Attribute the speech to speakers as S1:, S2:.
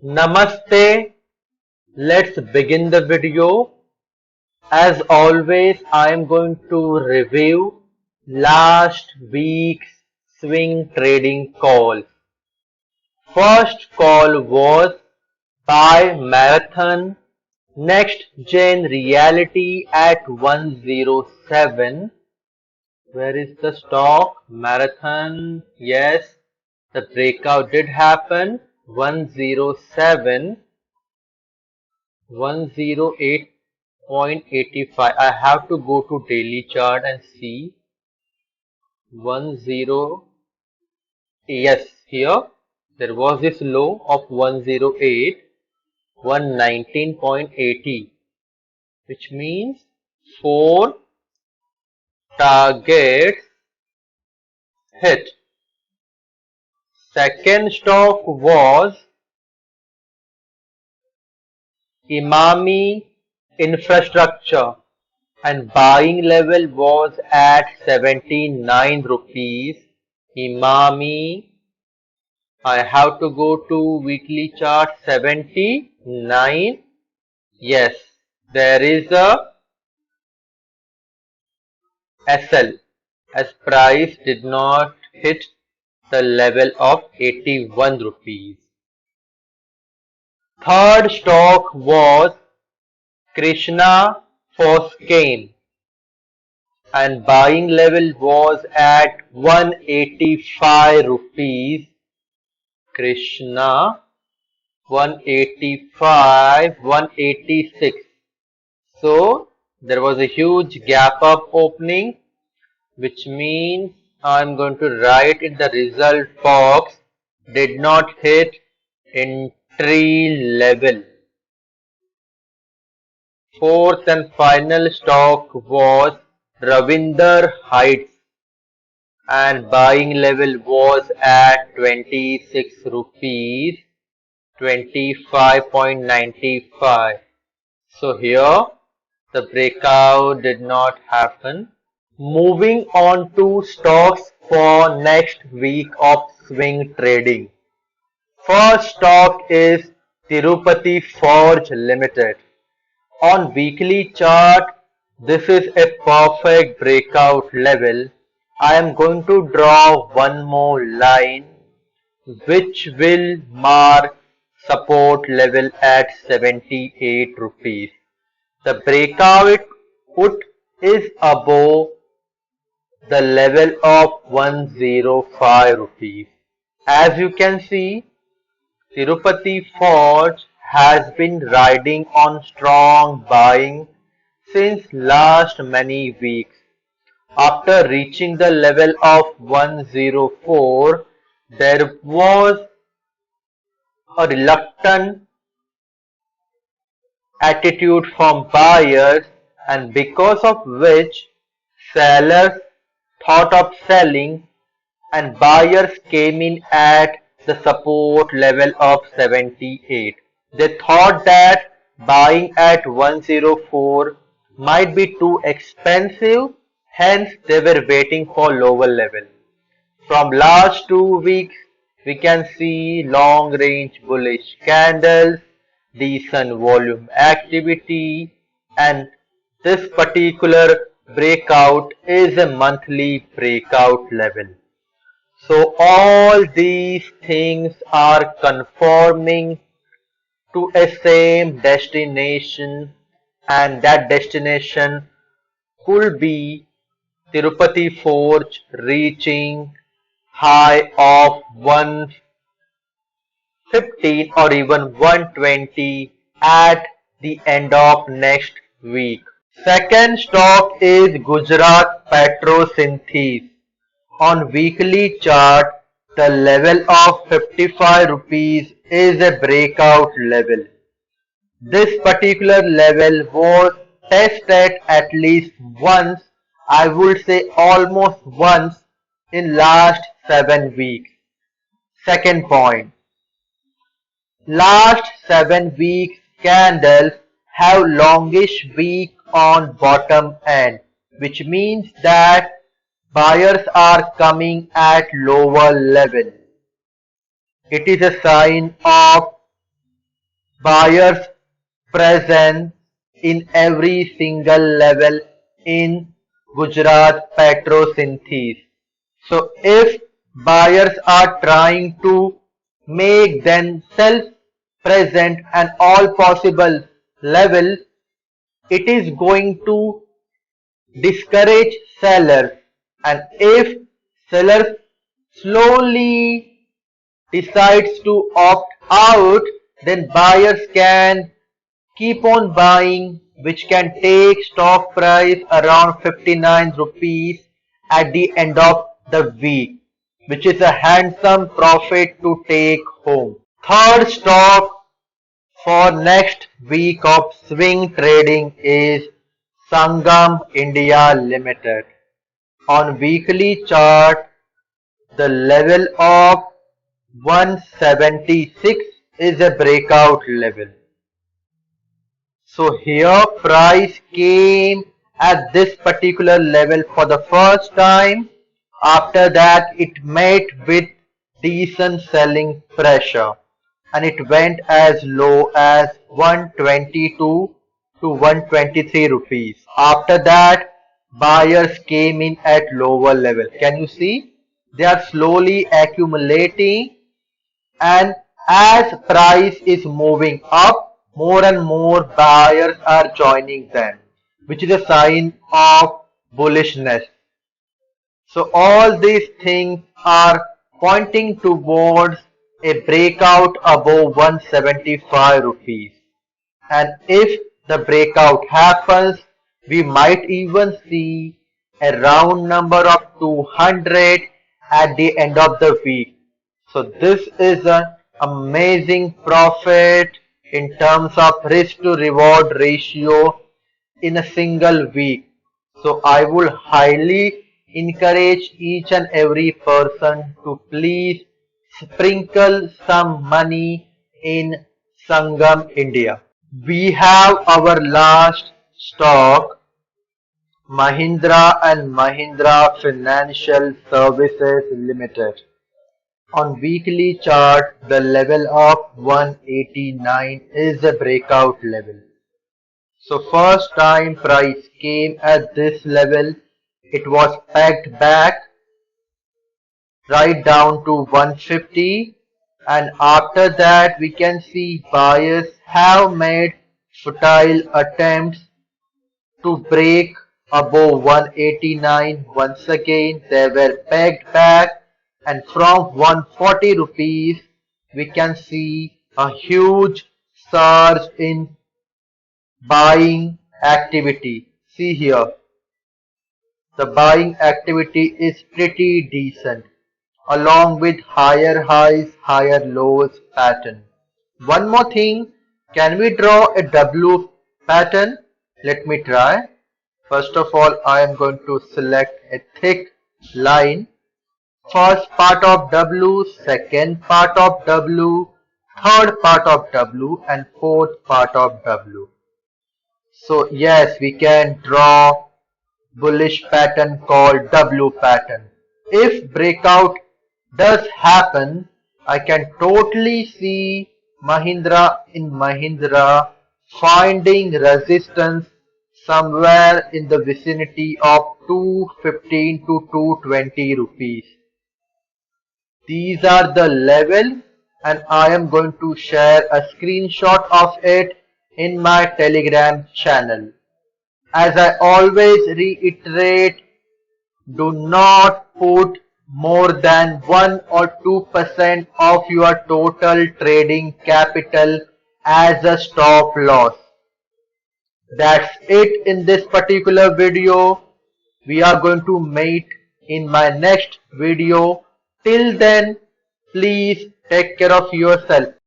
S1: Namaste. Let's begin the video. As always, I am going to review last week's swing trading call. First call was buy Marathon Next Gen Reality at 107. Where is the stock? Marathon. Yes, the breakout did happen. 107. 108.85. I have to go to daily chart and see 10. Yes, here there was this low of 108, 119.80, which means 4 targets hit. Second stock was Emami Infrastructure and buying level was at 79 rupees. Emami, I have to go to weekly chart. 79. Yes, there is a SL as price did not hit the level of 81 rupees. Third stock was Krishna Foskane and buying level was at 185 rupees. Krishna 185, 186. So there was a huge gap up opening, which means I'm going to write in the result box did not hit entry level. Fourth and final stock was Ravinder Heights and buying level was at 26 rupees, 25.95. So here the breakout did not happen. Moving on to stocks for next week of swing trading. First stock is Tirupati Forge Limited. On weekly chart, this is a perfect breakout level. I am going to draw one more line which will mark support level at 78 rupees. The breakout is above the level of 105 rupees. As you can see, Tirupati Forge has been riding on strong buying since last many weeks. After reaching the level of 104, there was a reluctant attitude from buyers, and because of which sellers thought of selling and buyers came in at the support level of 78. They thought that buying at 104 might be too expensive, hence they were waiting for lower level. From last 2 weeks, we can see long range bullish candles, decent volume activity, and this particular breakout is a monthly breakout level. So all these things are conforming to a same destination, and that destination could be Tirupati Forge reaching high of 115 or even 120 at the end of next week. Second stock is Gujarat Petrosynthesis. On weekly chart, the level of 55 rupees is a breakout level. This particular level was tested at least once, I would say almost once, in last 7 weeks. Second point, last 7 weeks candles have longish wick on bottom end, which means that buyers are coming at lower level. It is a sign of buyers present in every single level in Gujarat Petrosynthesis. So if buyers are trying to make themselves present at all possible levels, it is going to discourage sellers, and if sellers slowly decides to opt out, then buyers can keep on buying, which can take stock price around 59 rupees at the end of the week, which is a handsome profit to take home. Third stock for next week of swing trading is Sangam India Limited. On weekly chart, the level of 176 is a breakout level. So here price came at this particular level for the first time. After that it met with decent selling pressure and it went as low as 122 to 123 rupees. After that buyers came in at lower level. Can you see? They are slowly accumulating, and as price is moving up, more and more buyers are joining them, which is a sign of bullishness. So all these things are pointing towards a breakout above 175 rupees. And if the breakout happens, we might even see a round number of 200 at the end of the week. So this is an amazing profit in terms of risk to reward ratio in a single week. So I would highly encourage each and every person to please sprinkle some money in Sangam India. We have our last stock, Mahindra and Mahindra Financial Services Limited. On weekly chart, the level of 189 is a breakout level. So first time price came at this level, it was pegged back right down to 150, and after that we can see buyers have made futile attempts to break above 189. Once again they were pegged back, and from 140 rupees we can see a huge surge in buying activity. See here, the buying activity is pretty decent, along with higher highs, higher lows pattern. One more thing, can we draw a W pattern? Let me try. First of all, I am going to select a thick line. First part of W, second part of W, third part of W, and fourth part of W. So yes, we can draw bullish pattern called W pattern. If breakout does happen, I can totally see Mahindra in Mahindra finding resistance somewhere in the vicinity of 215 to 220 rupees. These are the levels, and I am going to share a screenshot of it in my Telegram channel. As I always reiterate, do not put more than 1 or 2% of your total trading capital as a stop loss. That's it in this particular video. We are going to meet in my next video. Till then, please take care of yourself.